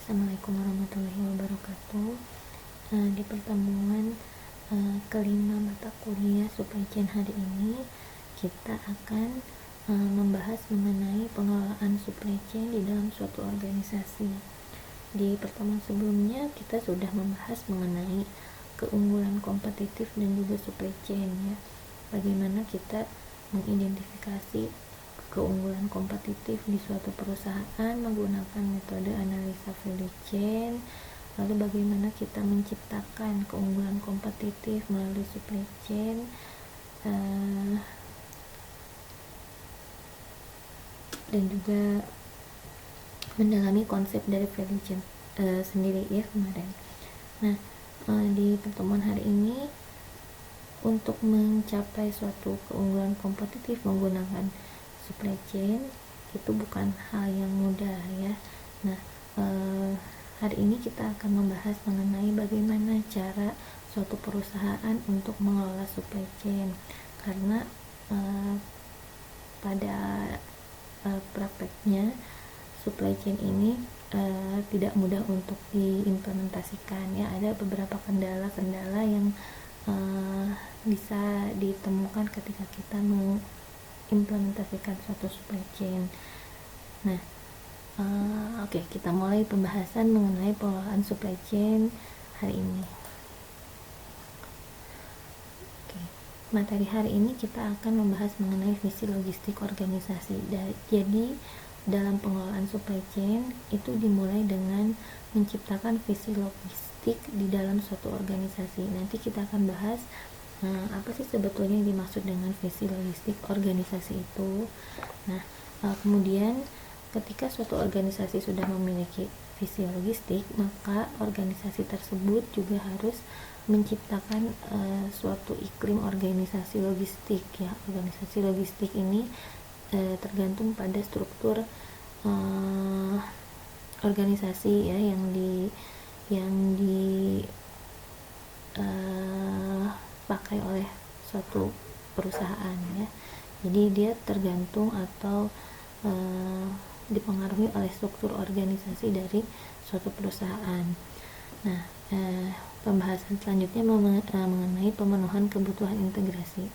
Assalamualaikum warahmatullahi wabarakatuh. Di pertemuan kelima mata kuliah supply chain hari ini, kita akan membahas mengenai pengelolaan supply chain di dalam suatu organisasi. Di pertemuan sebelumnya kita sudah membahas mengenai keunggulan kompetitif dan juga supply chain, ya. Bagaimana kita mengidentifikasi keunggulan kompetitif di suatu perusahaan menggunakan metode analisa value chain, lalu bagaimana kita menciptakan keunggulan kompetitif melalui supply chain, dan juga mendalami konsep dari value chain sendiri, ya, kemarin. Nah, di pertemuan hari ini, untuk mencapai suatu keunggulan kompetitif menggunakan supply chain itu bukan hal yang mudah, ya. Nah, hari ini kita akan membahas mengenai bagaimana cara suatu perusahaan untuk mengelola supply chain, karena pada prakteknya supply chain ini tidak mudah untuk diimplementasikan, ya. Ada beberapa kendala-kendala yang bisa ditemukan ketika kita mengimplementasikan suatu supply chain. Nah, oke, kita mulai pembahasan mengenai pengelolaan supply chain hari ini. Materi hari ini kita akan membahas mengenai visi logistik organisasi. Jadi dalam pengelolaan supply chain itu dimulai dengan menciptakan visi logistik di dalam suatu organisasi. Nanti kita akan bahas apa sih sebetulnya yang dimaksud dengan visi logistik organisasi itu. Nah, kemudian ketika suatu organisasi sudah memiliki visi logistik, maka organisasi tersebut juga harus menciptakan suatu iklim organisasi logistik, ya. Organisasi logistik ini tergantung pada struktur organisasi, ya, yang dipakai oleh suatu perusahaan, ya. Jadi dia tergantung atau dipengaruhi oleh struktur organisasi dari suatu perusahaan. Nah, pembahasan selanjutnya mengenai pemenuhan kebutuhan integrasi.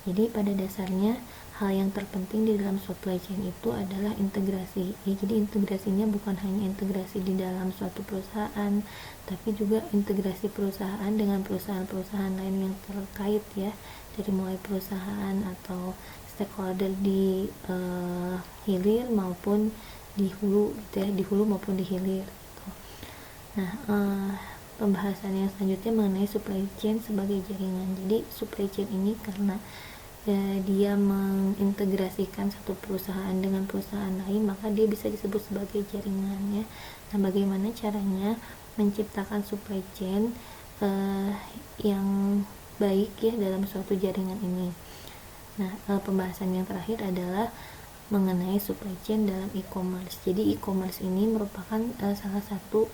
Jadi pada dasarnya hal yang terpenting di dalam supply chain itu adalah integrasi. Jadi integrasinya bukan hanya integrasi di dalam suatu perusahaan, tapi juga integrasi perusahaan dengan perusahaan-perusahaan lain yang terkait, ya. Dari mulai perusahaan atau stakeholder di hilir maupun di hulu, gitu ya, di hulu maupun di hilir, gitu. Nah, pembahasan yang selanjutnya mengenai supply chain sebagai jaringan. Jadi supply chain ini karena dia mengintegrasikan satu perusahaan dengan perusahaan lain, maka dia bisa disebut sebagai jaringan, ya. Nah, bagaimana caranya menciptakan supply chain yang baik, ya, dalam suatu jaringan ini. Nah, pembahasan yang terakhir adalah mengenai supply chain dalam e-commerce. Jadi e-commerce ini merupakan salah satu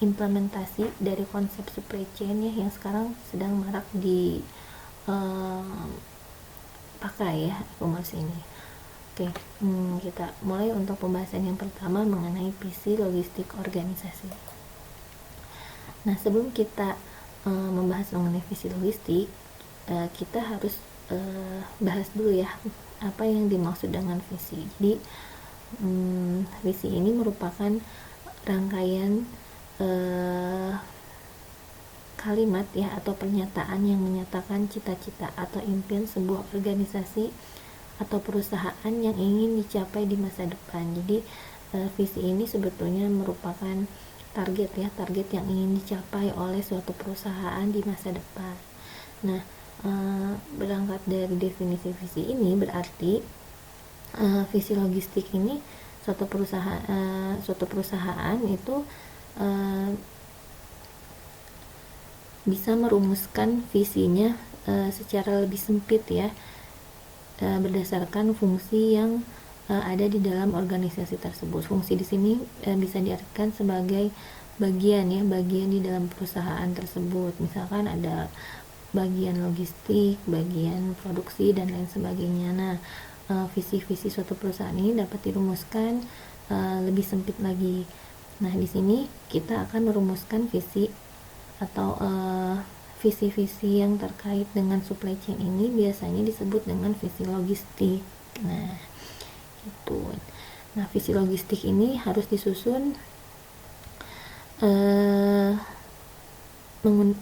implementasi dari konsep supply chain, ya, yang sekarang sedang marak pakai, ya, e-commerce ini. Oke, kita mulai untuk pembahasan yang pertama mengenai visi logistik organisasi. Nah, sebelum kita membahas mengenai visi logistik, kita harus bahas dulu, ya, apa yang dimaksud dengan visi. Jadi visi ini merupakan rangkaian kalimat, ya, atau pernyataan yang menyatakan cita-cita atau impian sebuah organisasi atau perusahaan yang ingin dicapai di masa depan. Jadi visi ini sebetulnya merupakan target, ya, target yang ingin dicapai oleh suatu perusahaan di masa depan. Nah, berangkat dari definisi visi ini berarti visi logistik ini suatu perusahaan itu bisa merumuskan visinya secara lebih sempit, ya, berdasarkan fungsi yang ada di dalam organisasi tersebut. Fungsi di sini bisa diartikan sebagai bagian, ya, bagian di dalam perusahaan tersebut. Misalkan ada bagian logistik, bagian produksi, dan lain sebagainya. Nah, visi-visi suatu perusahaan ini dapat dirumuskan lebih sempit lagi. Nah, di sini kita akan merumuskan visi atau visi-visi yang terkait dengan supply chain ini biasanya disebut dengan visi logistik. Nah, itu. Nah, visi logistik ini harus disusun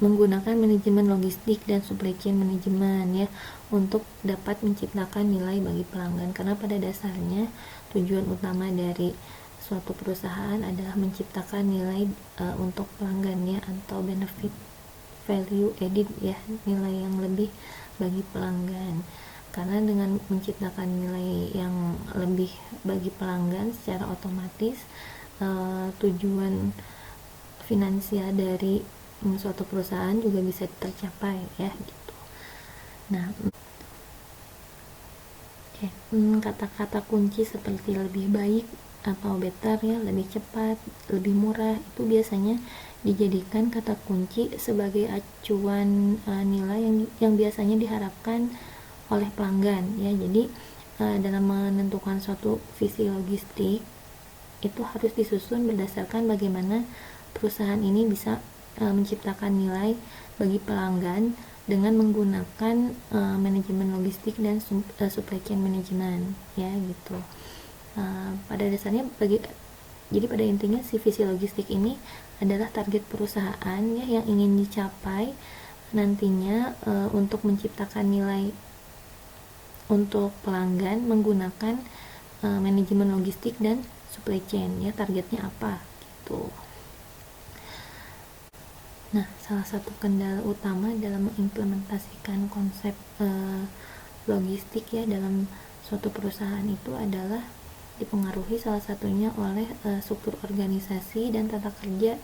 menggunakan manajemen logistik dan supply chain manajemen ya, untuk dapat menciptakan nilai bagi pelanggan, karena pada dasarnya tujuan utama dari suatu perusahaan adalah menciptakan nilai untuk pelanggan ya, atau benefit value added ya, nilai yang lebih bagi pelanggan. Karena dengan menciptakan nilai yang lebih bagi pelanggan, secara otomatis tujuan finansial dari suatu perusahaan juga bisa tercapai ya gitu. Nah, kata-kata kunci seperti lebih baik atau better ya, lebih cepat, lebih murah, itu biasanya dijadikan kata kunci sebagai acuan nilai yang biasanya diharapkan oleh pelanggan ya. Jadi dalam menentukan suatu visi logistik itu harus disusun berdasarkan bagaimana perusahaan ini bisa menciptakan nilai bagi pelanggan dengan menggunakan manajemen logistik dan supply chain management ya gitu. Pada dasarnya jadi pada intinya si visi logistik ini adalah target perusahaan ya yang ingin dicapai nantinya untuk menciptakan nilai untuk pelanggan menggunakan manajemen logistik dan supply chain ya, targetnya apa gitu. Nah, salah satu kendala utama dalam mengimplementasikan konsep logistik ya dalam suatu perusahaan itu adalah dipengaruhi salah satunya oleh struktur organisasi dan tata kerja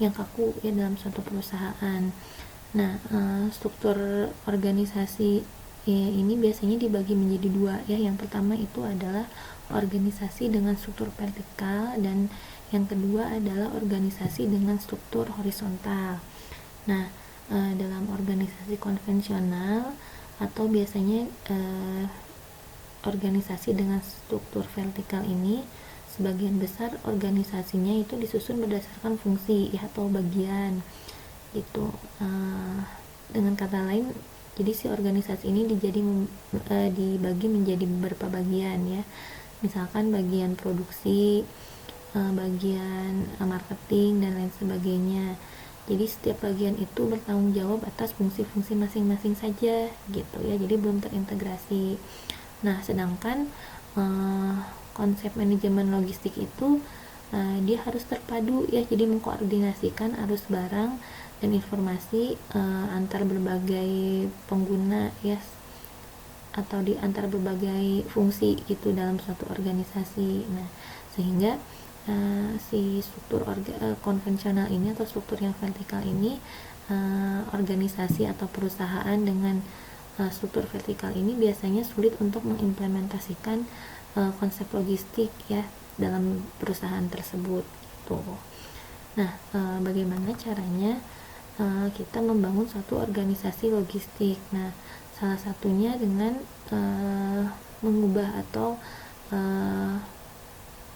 yang kaku ya dalam suatu perusahaan. Nah, struktur organisasi ya, ini biasanya dibagi menjadi dua ya. Yang pertama itu adalah organisasi dengan struktur vertikal dan yang kedua adalah organisasi dengan struktur horizontal. Nah, dalam organisasi konvensional atau biasanya organisasi dengan struktur vertikal ini, sebagian besar organisasinya itu disusun berdasarkan fungsi ya, atau bagian gitu. Dengan kata lain, jadi si organisasi ini dibagi menjadi beberapa bagian ya. Misalkan bagian produksi, bagian marketing dan lain sebagainya. Jadi setiap bagian itu bertanggung jawab atas fungsi-fungsi masing-masing saja gitu ya, jadi belum terintegrasi. Nah, sedangkan konsep manajemen logistik itu dia harus terpadu ya, jadi mengkoordinasikan arus barang dan informasi antar berbagai pengguna ya, atau di antar berbagai fungsi itu dalam suatu organisasi. Nah, sehingga si struktur konvensional ini atau struktur yang vertikal ini, organisasi atau perusahaan dengan struktur vertikal ini biasanya sulit untuk mengimplementasikan konsep logistik ya dalam perusahaan tersebut gitu. Nah, bagaimana caranya kita membangun suatu organisasi logistik? Nah, salah satunya dengan mengubah atau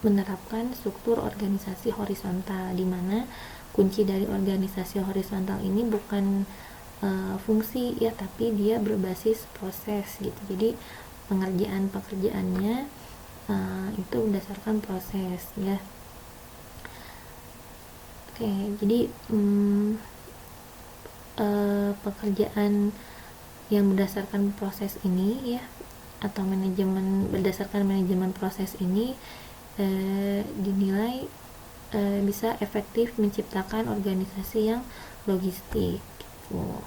menerapkan struktur organisasi horizontal, di mana kunci dari organisasi horizontal ini bukan fungsi ya, tapi dia berbasis proses gitu. Jadi pekerjaannya itu berdasarkan proses ya. Oke, jadi pekerjaan yang berdasarkan proses ini ya, atau berdasarkan manajemen proses ini dinilai bisa efektif menciptakan organisasi yang logistik gitu.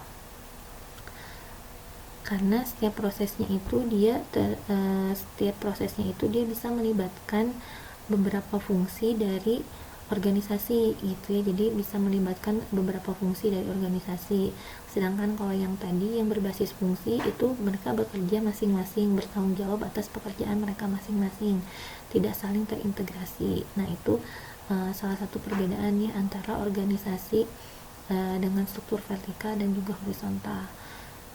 Karena setiap prosesnya itu dia bisa melibatkan beberapa fungsi dari organisasi gitu ya, jadi bisa melibatkan beberapa fungsi dari organisasi. Sedangkan kalau yang tadi yang berbasis fungsi itu mereka bekerja masing-masing, bertanggung jawab atas pekerjaan mereka masing-masing, tidak saling terintegrasi. Nah, itu salah satu perbedaan ya antara organisasi dengan struktur vertikal dan juga horizontal.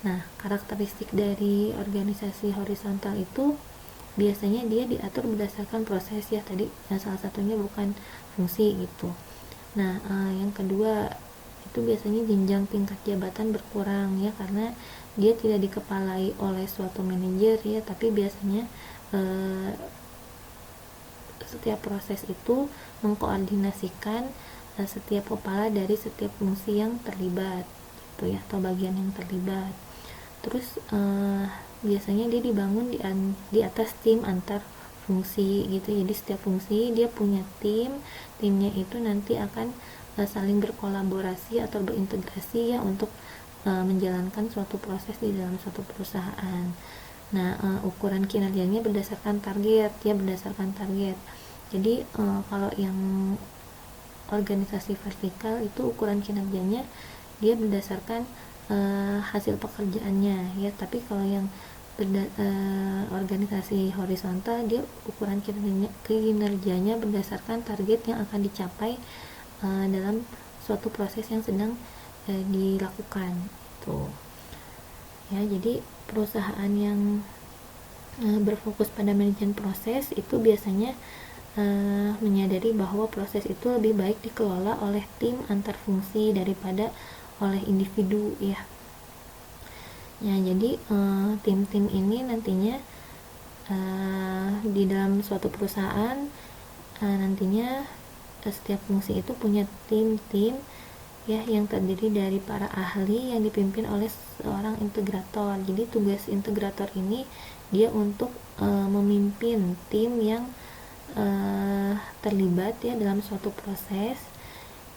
Nah, karakteristik dari organisasi horizontal itu biasanya dia diatur berdasarkan proses ya tadi, salah satunya bukan fungsi gitu. Nah, yang kedua itu biasanya jenjang tingkat jabatan berkurang ya, karena dia tidak dikepalai oleh suatu manajer ya, tapi biasanya setiap proses itu mengkoordinasikan setiap kepala dari setiap fungsi yang terlibat gitu ya, atau bagian yang terlibat. Terus biasanya dia dibangun di atas tim antar fungsi gitu, jadi setiap fungsi dia punya timnya itu nanti akan saling berkolaborasi atau berintegrasi ya untuk menjalankan suatu proses di dalam suatu perusahaan. Nah, ukuran kinerjanya berdasarkan target ya, berdasarkan target. Jadi kalau yang organisasi vertikal itu ukuran kinerjanya dia berdasarkan hasil pekerjaannya ya, tapi kalau yang organisasi horizontal dia ukuran kinerjanya berdasarkan target yang akan dicapai dalam suatu proses yang sedang dilakukan itu ya. Jadi perusahaan yang berfokus pada manajemen proses itu biasanya menyadari bahwa proses itu lebih baik dikelola oleh tim antar fungsi daripada oleh individu ya. Ya, jadi tim-tim ini nantinya di dalam suatu perusahaan nantinya setiap fungsi itu punya tim-tim ya yang terdiri dari para ahli yang dipimpin oleh seorang integrator. Jadi tugas integrator ini dia untuk memimpin tim yang terlibat ya dalam suatu proses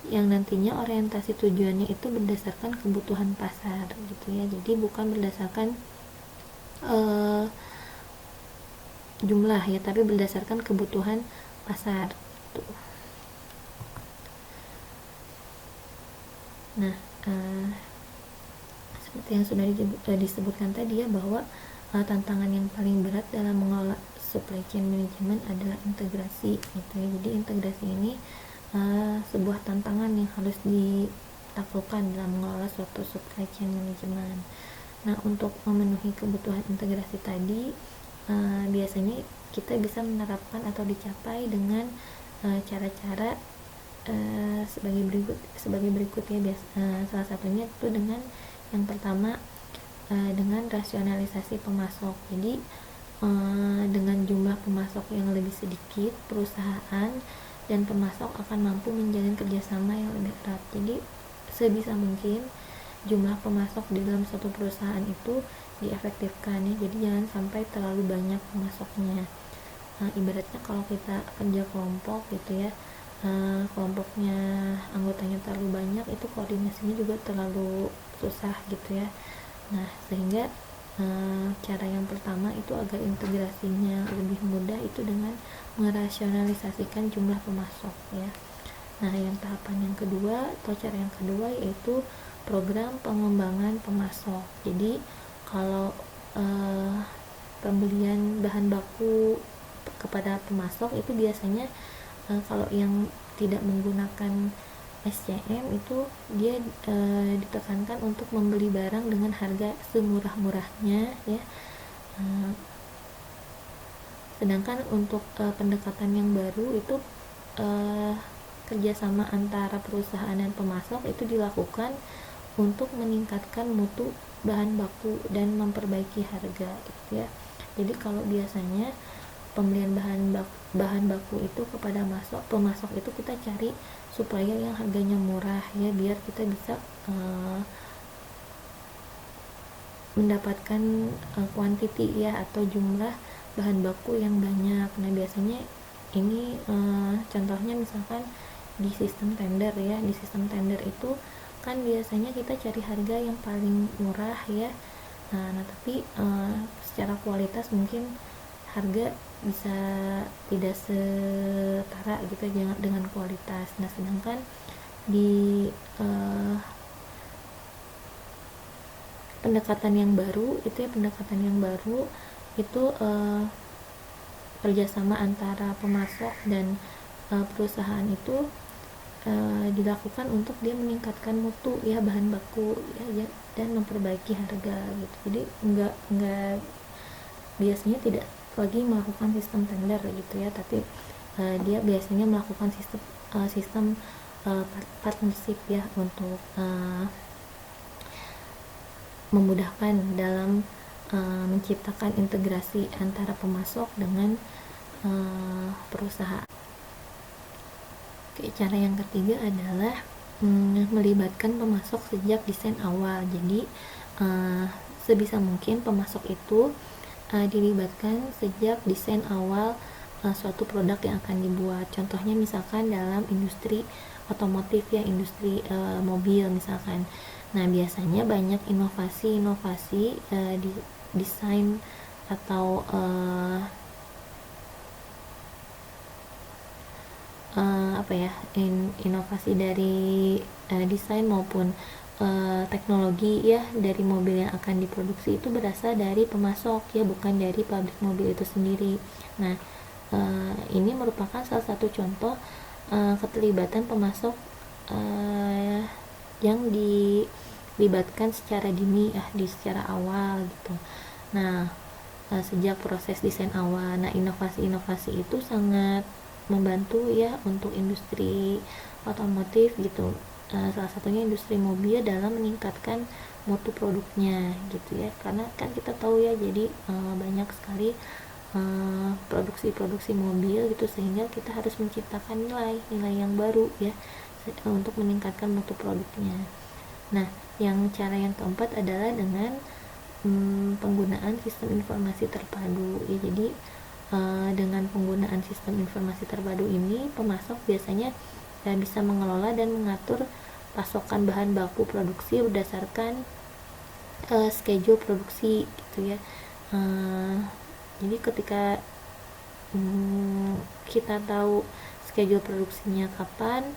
yang nantinya orientasi tujuannya itu berdasarkan kebutuhan pasar gitu ya. Jadi bukan berdasarkan jumlah ya, tapi berdasarkan kebutuhan pasar gitu. Nah, seperti yang sudah disebutkan tadi ya, bahwa tantangan yang paling berat dalam mengelola supply chain management adalah integrasi gitu ya. Jadi integrasi ini sebuah tantangan yang harus ditaklukkan dalam mengelola suatu supply chain management. Nah, untuk memenuhi kebutuhan integrasi tadi biasanya kita bisa menerapkan atau dicapai dengan cara-cara sebagai berikut ya. Salah satunya itu dengan yang pertama dengan rasionalisasi pemasok. Jadi dengan jumlah pemasok yang lebih sedikit, perusahaan dan pemasok akan mampu menjalin kerjasama yang lebih erat. Jadi sebisa mungkin jumlah pemasok di dalam suatu perusahaan itu diefektifkan ya. Jadi jangan sampai terlalu banyak pemasoknya. Ibaratnya kalau kita kerja kelompok gitu ya, kelompoknya anggotanya terlalu banyak, itu koordinasinya juga terlalu susah gitu ya. Nah, sehingga cara yang pertama itu agar integrasinya lebih mudah itu dengan merasionalisasikan jumlah pemasok ya. Nah, yang tahapan yang kedua atau cara yang kedua yaitu program pengembangan pemasok. Jadi kalau pembelian bahan baku kepada pemasok itu biasanya kalau yang tidak menggunakan SCM itu dia ditekankan untuk membeli barang dengan harga semurah-murahnya ya. Sedangkan untuk pendekatan yang baru itu kerjasama antara perusahaan dan pemasok itu dilakukan untuk meningkatkan mutu bahan baku dan memperbaiki harga gitu ya. Jadi kalau biasanya pembelian bahan baku itu kepada pemasok itu kita cari supaya yang harganya murah ya, biar kita bisa mendapatkan quantity ya atau jumlah bahan baku yang banyak. Nah, biasanya ini contohnya misalkan di sistem tender ya. Di sistem tender itu kan biasanya kita cari harga yang paling murah ya. Nah tapi secara kualitas mungkin harga bisa tidak setara gitu dengan kualitas. Nah, sedangkan di pendekatan yang baru itu kerjasama antara pemasok dan perusahaan itu dilakukan untuk dia meningkatkan mutu ya bahan baku ya, dan memperbaiki harga gitu. Jadi enggak biasanya tidak lagi melakukan sistem tender gitu ya, tapi dia biasanya melakukan sistem partnership ya, untuk memudahkan dalam menciptakan integrasi antara pemasok dengan perusahaan. Oke, cara yang ketiga adalah melibatkan pemasok sejak desain awal. Jadi sebisa mungkin pemasok itu dilibatkan sejak desain awal suatu produk yang akan dibuat. Contohnya misalkan dalam industri otomotif ya, industri mobil misalkan. Nah, biasanya banyak inovasi-inovasi di desain atau inovasi dari desain maupun teknologi ya dari mobil yang akan diproduksi itu berasal dari pemasok ya, bukan dari pabrik mobil itu sendiri. Nah, ini merupakan salah satu contoh keterlibatan pemasok yang dilibatkan secara dini secara awal gitu. Nah, sejak proses desain awal. Nah, inovasi-inovasi itu sangat membantu ya untuk industri otomotif gitu. Salah satunya industri mobil dalam meningkatkan mutu produknya gitu ya, karena kan kita tahu ya, jadi banyak sekali produksi mobil gitu, sehingga kita harus menciptakan nilai yang baru ya untuk meningkatkan mutu produknya. Nah, cara yang keempat adalah dengan penggunaan sistem informasi terpadu ya. Jadi dengan penggunaan sistem informasi terpadu ini, pemasok biasanya bisa mengelola dan mengatur pasokan bahan baku produksi berdasarkan schedule produksi gitu ya. Jadi ketika kita tahu schedule produksinya kapan,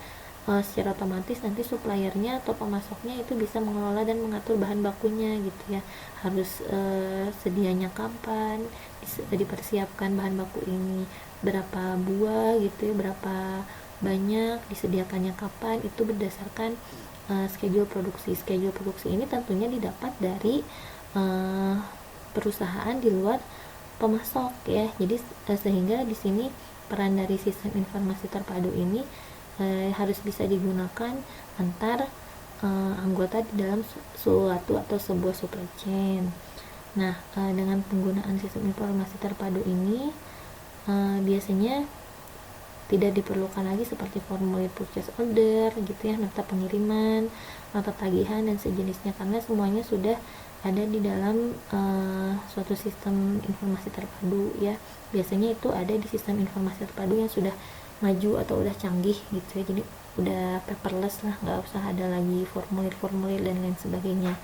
secara otomatis nanti suppliernya atau pemasoknya itu bisa mengelola dan mengatur bahan bakunya gitu ya, harus sedianya kapan, dipersiapkan bahan baku ini berapa buah gitu ya, berapa banyak, disediakannya kapan, itu berdasarkan schedule produksi ini tentunya didapat dari perusahaan di luar pemasok ya. Jadi sehingga di sini peran dari sistem informasi terpadu ini harus bisa digunakan antar anggota di dalam suatu atau sebuah supply chain. Nah, dengan penggunaan sistem informasi terpadu ini biasanya tidak diperlukan lagi seperti formulir purchase order gitu ya, nota pengiriman, nota tagihan dan sejenisnya, karena semuanya sudah ada di dalam suatu sistem informasi terpadu ya. Biasanya itu ada di sistem informasi terpadu yang sudah maju atau udah canggih gitu ya, jadi udah paperless lah, nggak usah ada lagi formulir dan lain sebagainya,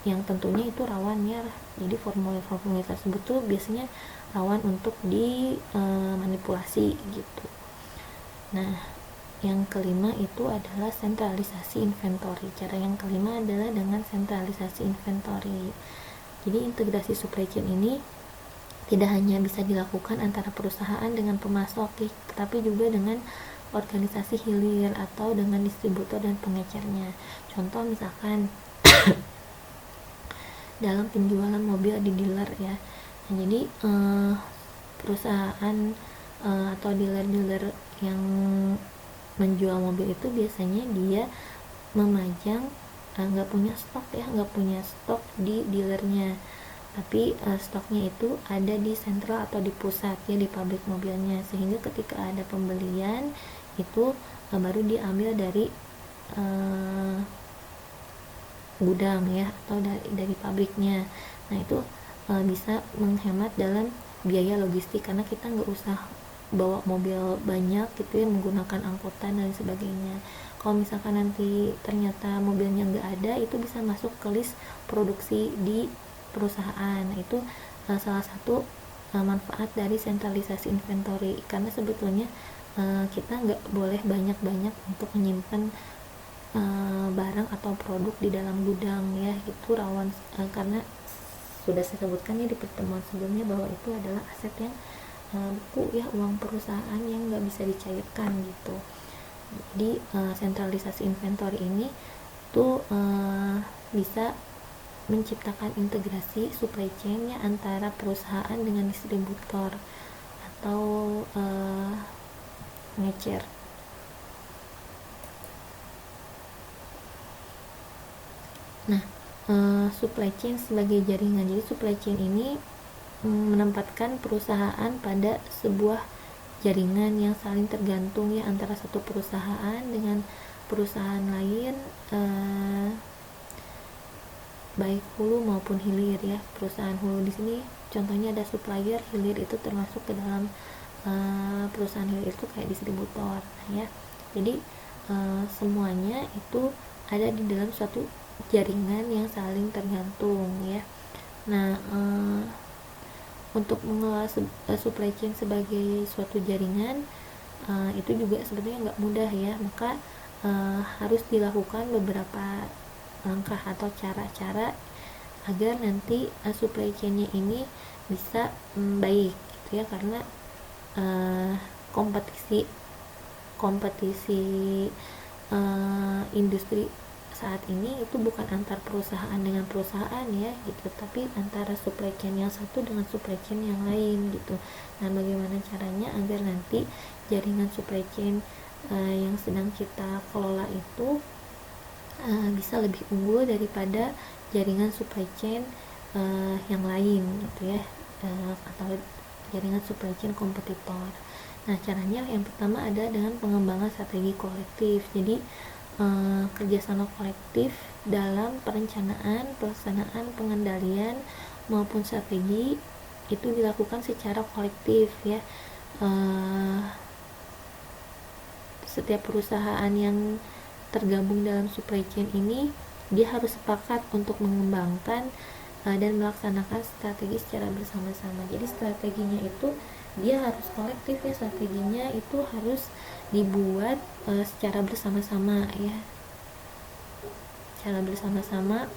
yang tentunya itu rawan ya. Jadi formulir tersebut tuh biasanya rawan untuk dimanipulasi gitu. Nah, yang kelima itu adalah sentralisasi inventory. Cara yang kelima adalah dengan sentralisasi inventory. Jadi integrasi supply chain ini tidak hanya bisa dilakukan antara perusahaan dengan pemasok, tetapi juga dengan organisasi hilir atau dengan distributor dan pengecernya. Contoh misalkan dalam penjualan mobil di dealer ya. Nah, jadi perusahaan atau dealer-dealer yang menjual mobil itu biasanya dia memajang nggak punya stok di dealernya, tapi stoknya itu ada di sentral atau di pusat ya, di pabrik mobilnya, sehingga ketika ada pembelian itu baru diambil dari gudang ya, atau dari pabriknya. Nah, itu bisa menghemat dalam biaya logistik, karena kita nggak usah bawa mobil banyak gitu ya, menggunakan angkutan dan sebagainya. Kalau misalkan nanti ternyata mobilnya nggak ada, itu bisa masuk ke list produksi di perusahaan. Nah, itu salah satu manfaat dari sentralisasi inventory, karena sebetulnya kita nggak boleh banyak-banyak untuk menyimpan barang atau produk di dalam gudang ya, itu rawan karena sudah saya sebutkan ya di pertemuan sebelumnya bahwa itu adalah aset yang beku ya, uang perusahaan yang nggak bisa dicairkan gitu. Jadi sentralisasi inventory ini tuh bisa menciptakan integrasi supply chain-nya antara perusahaan dengan distributor atau ngecer. Nah, supply chain sebagai jaringan. Jadi supply chain ini menempatkan perusahaan pada sebuah jaringan yang saling tergantung ya, antara satu perusahaan dengan perusahaan lain, baik hulu maupun hilir ya. Perusahaan hulu di sini contohnya ada supplier, hilir itu termasuk ke dalam perusahaan hilir itu kayak distributor ya. Jadi semuanya itu ada di dalam suatu jaringan yang saling tergantung ya. Nah, untuk mengelola supply chain sebagai suatu jaringan itu juga sebetulnya nggak mudah ya, maka harus dilakukan beberapa langkah atau cara-cara agar nanti supply chainnya ini bisa baik gitu ya, karena kompetisi industri saat ini itu bukan antar perusahaan dengan perusahaan ya gitu, tapi antara supply chain yang satu dengan supply chain yang lain gitu. Nah, bagaimana caranya agar nanti jaringan supply chain yang sedang kita kelola itu bisa lebih unggul daripada jaringan supply chain yang lain gitu ya, atau jaringan supply chain kompetitor. Nah, caranya yang pertama ada dengan pengembangan strategi kolektif. Jadi kerjasama kolektif dalam perencanaan, pelaksanaan, pengendalian maupun strategi itu dilakukan secara kolektif ya. Setiap perusahaan yang tergabung dalam supply chain ini dia harus sepakat untuk mengembangkan dan melaksanakan strategi secara bersama-sama. Jadi strateginya itu dia harus kolektif ya, strateginya itu harus dibuat secara bersama-sama ya, secara bersama-sama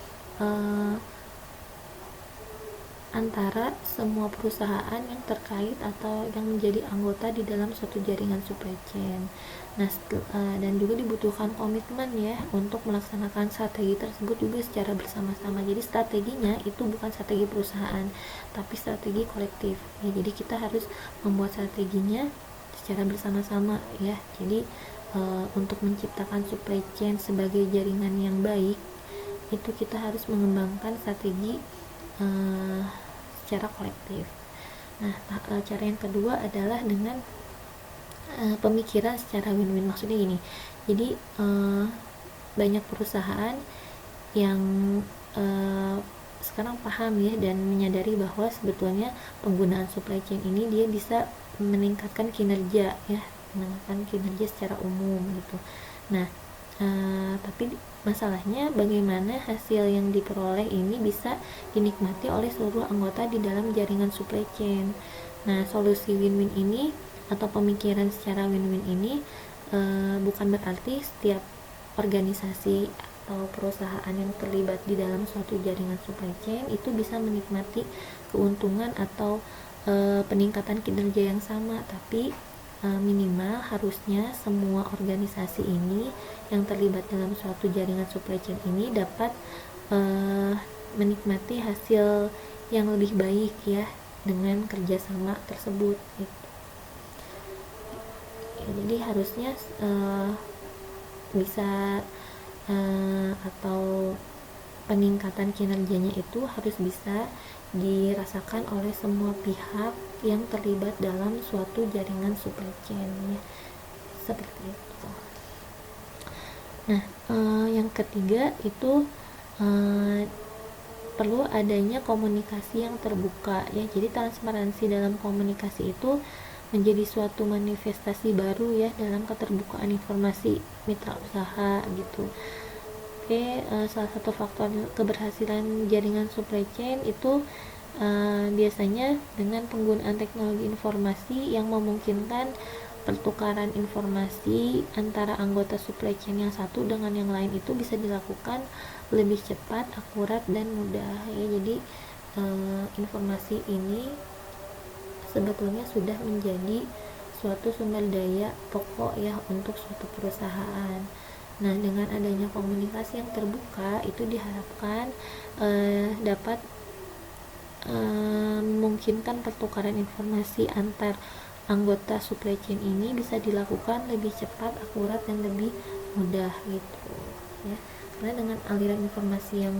antara semua perusahaan yang terkait atau yang menjadi anggota di dalam suatu jaringan supply chain. Nah, dan juga dibutuhkan komitmen ya untuk melaksanakan strategi tersebut juga secara bersama-sama. Jadi strateginya itu bukan strategi perusahaan, tapi strategi kolektif ya. Jadi kita harus membuat strateginya secara bersama-sama ya. Jadi untuk menciptakan supply chain sebagai jaringan yang baik itu kita harus mengembangkan strategi secara kolektif. Nah, cara yang kedua adalah dengan pemikiran secara win-win. Maksudnya gini, jadi banyak perusahaan yang sekarang paham ya dan menyadari bahwa sebetulnya penggunaan supply chain ini dia bisa meningkatkan kinerja ya, meningkatkan kinerja secara umum gitu. Nah, tapi masalahnya bagaimana hasil yang diperoleh ini bisa dinikmati oleh seluruh anggota di dalam jaringan supply chain. Nah, solusi win-win ini atau pemikiran secara win-win ini bukan berarti setiap organisasi atau perusahaan yang terlibat di dalam suatu jaringan supply chain itu bisa menikmati keuntungan atau peningkatan kinerja yang sama, tapi minimal harusnya semua organisasi ini yang terlibat dalam suatu jaringan supply chain ini dapat menikmati hasil yang lebih baik ya dengan kerjasama tersebut gitu. Ya, jadi harusnya bisa atau peningkatan kinerjanya itu harus bisa dirasakan oleh semua pihak yang terlibat dalam suatu jaringan supply chain ya, seperti itu. Nah, yang ketiga itu perlu adanya komunikasi yang terbuka ya. Jadi transparansi dalam komunikasi itu menjadi suatu manifestasi baru ya dalam keterbukaan informasi mitra usaha gitu. Salah satu faktor keberhasilan jaringan supply chain itu biasanya dengan penggunaan teknologi informasi yang memungkinkan pertukaran informasi antara anggota supply chain yang satu dengan yang lain itu bisa dilakukan lebih cepat, akurat, dan mudah ya. Jadi informasi ini sebetulnya sudah menjadi suatu sumber daya pokok ya untuk suatu perusahaan. Nah, dengan adanya komunikasi yang terbuka itu diharapkan dapat memungkinkan pertukaran informasi antar anggota supply chain ini bisa dilakukan lebih cepat, akurat, dan lebih mudah gitu ya. Karena dengan aliran informasi yang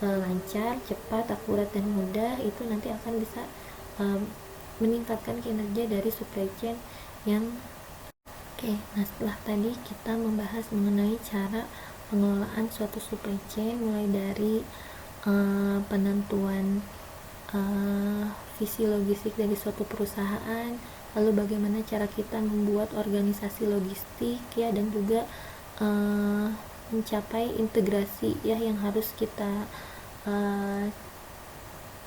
lancar, cepat, akurat, dan mudah itu nanti akan bisa meningkatkan kinerja dari supply chain yang oke. Nah, setelah tadi kita membahas mengenai cara pengelolaan suatu supply chain mulai dari penentuan visi logistik dari suatu perusahaan, lalu bagaimana cara kita membuat organisasi logistik ya, dan juga mencapai integrasi ya yang harus kita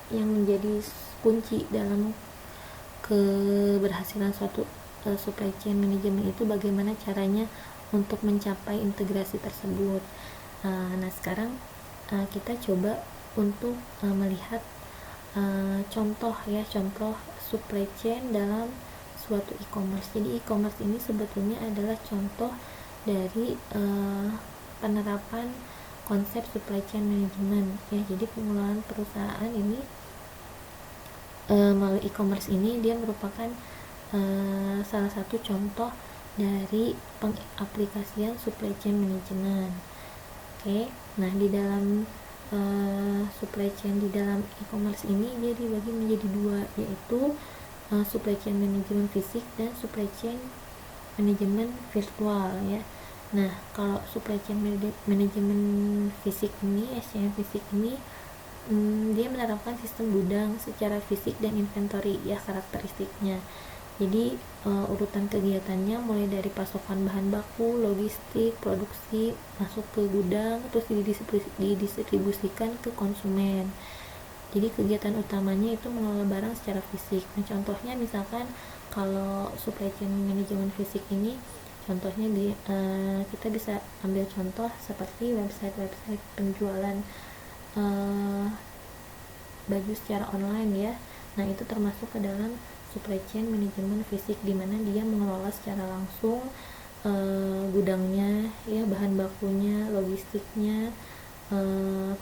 yang menjadi kunci dalam keberhasilan suatu supply chain manajemen itu, bagaimana caranya untuk mencapai integrasi tersebut. Nah, sekarang kita coba untuk melihat contoh supply chain dalam suatu e-commerce. Jadi e-commerce ini sebetulnya adalah contoh dari penerapan konsep supply chain management ya. Jadi pengelolaan perusahaan ini melalui e-commerce ini dia merupakan salah satu contoh dari pengaplikasian supply chain management. Oke. Nah, di dalam supply chain di dalam e-commerce ini dia dibagi menjadi dua, yaitu supply chain manajemen fisik dan supply chain manajemen virtual ya. Nah, kalau supply chain manajemen fisik ini, SCM fisik ini dia menerapkan sistem gudang secara fisik dan inventory ya karakteristiknya. Jadi urutan kegiatannya mulai dari pasokan bahan baku, logistik, produksi, masuk ke gudang, terus didistribusikan ke konsumen. Jadi kegiatan utamanya itu mengelola barang secara fisik. Nah, contohnya misalkan kalau supply chain manajemen fisik ini, contohnya kita bisa ambil contoh seperti website penjualan baju secara online ya. Nah, itu termasuk ke dalam supply chain manajemen fisik, di mana dia mengelola secara langsung gudangnya ya, bahan bakunya, logistiknya,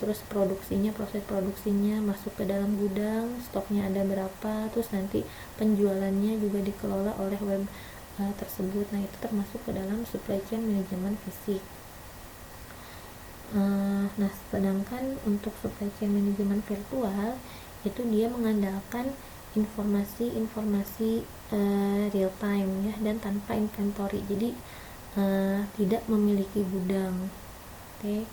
terus produksinya, proses produksinya masuk ke dalam gudang, stoknya ada berapa, terus nanti penjualannya juga dikelola oleh web tersebut. Nah, itu termasuk ke dalam supply chain manajemen fisik. Nah, sedangkan untuk supply chain manajemen virtual itu dia mengandalkan informasi real time ya, dan tanpa inventory. Jadi tidak memiliki gudang. Oke.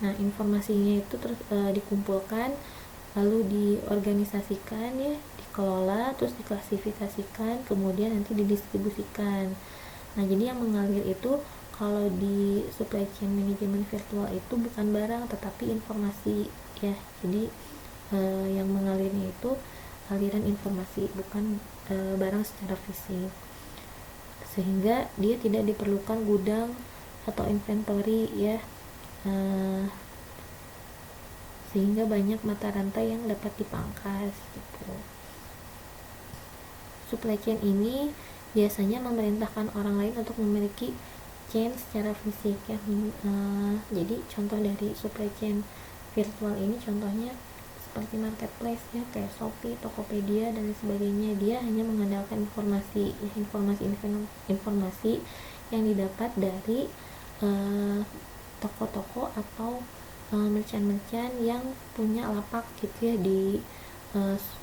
Nah, informasinya itu dikumpulkan, lalu diorganisasikan ya, dikelola, terus diklasifikasikan, kemudian nanti didistribusikan. Nah, jadi yang mengalir itu kalau di supply chain manajemen virtual itu bukan barang tetapi informasi ya. Jadi yang mengalirnya itu aliran informasi, bukan barang secara fisik, sehingga dia tidak diperlukan gudang atau inventory ya, sehingga banyak mata rantai yang dapat dipangkas gitu. Supply chain ini biasanya memerintahkan orang lain untuk memiliki chain secara fisik ya. Jadi contoh dari supply chain virtual ini contohnya seperti marketplace ya, kayak Shopee, Tokopedia, dan sebagainya. Dia hanya mengandalkan informasi yang didapat dari toko-toko atau merchant-merchant yang punya lapak gitu ya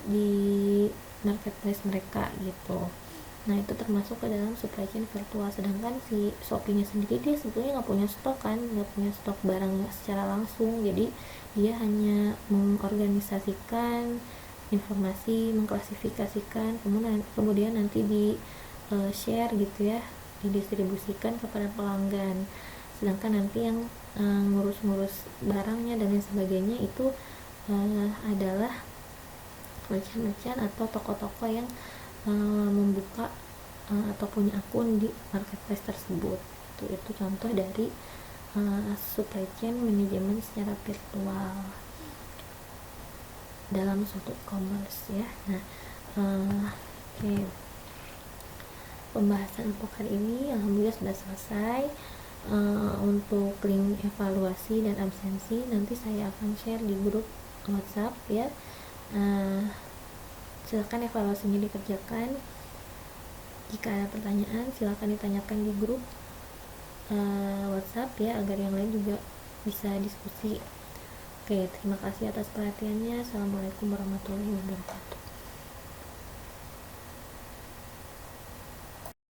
di marketplace mereka gitu. Nah, itu termasuk ke dalam supply chain virtual. Sedangkan si Shopee-nya sendiri dia sebetulnya nggak punya stok kan, nggak punya stok barang secara langsung. Jadi dia hanya mengorganisasikan informasi, mengklasifikasikan, kemudian nanti di share gitu ya, didistribusikan kepada pelanggan. Sedangkan nanti yang ngurus-ngurus barangnya dan lain sebagainya itu adalah merchant-merchant atau toko-toko yang membuka atau punya akun di marketplace tersebut. Itu contoh dari supply chain manajemen secara virtual dalam suatu e-commerce ya. Nah, oke. Pembahasan untuk hari ini alhamdulillah sudah selesai. Untuk link evaluasi dan absensi nanti saya akan share di grup WhatsApp ya. Silakan evaluasinya dikerjakan. Jika ada pertanyaan silakan ditanyakan di grup WhatsApp ya, agar yang lain juga bisa diskusi. Oke, terima kasih atas perhatiannya. Assalamualaikum warahmatullahi wabarakatuh.